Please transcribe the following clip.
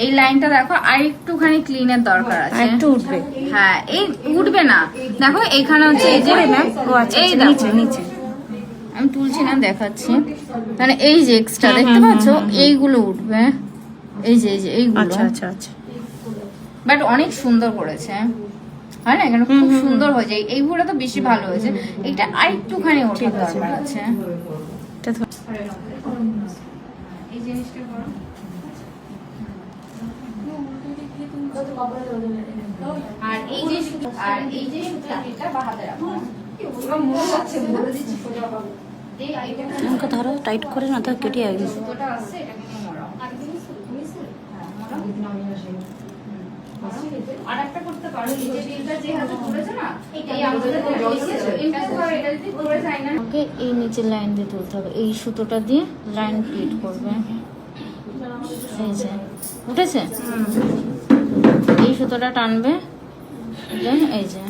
এই লাইনটা দেখো আর একটুখানি ক্লিনের দরকার আছে, একটু উঠবে। হ্যাঁ এই উঠবে না, দেখো এখানে হচ্ছে এই যে ম্যাম ও আচ্ছা এই নিচে দেখো নিচে আমি তুলছি না দেখাচ্ছি, মানে এই যে এক্সট্রা দেখতে পাচ্ছ এইগুলো উঠবে, এই যে এইগুলো। আচ্ছা আচ্ছা আচ্ছা বাট অনেক সুন্দর করেছে, হয় না, এখানে খুব সুন্দর হয়েছে, এইগুলো তো বেশি ভালো হয়েছে, এটা আরেকটুখানি ওঠার দরকার আছে। এটা তো এই জিনিসটা করো। আর এই যে সুতাটা বাহাতে রাখো, আমাকে ধরো টাইট করে না তো কেটে আসবে। সুতোটা আছে এটাকে নিয়ে মোড়াও। আর একটা করতে পারো, এই যে বিলটা যে হাতে ধরেছে না, এই আমাদের এটা ধরো, এটা যদি ধরে যায় না, ওকে এই নিচের লাইন দিয়ে তুলতে হবে, এই সুতোটা দিয়ে লাইন প্লিট করবে, এই যে উঠেছে, এই সুতোটা টানবে, দেন এই যে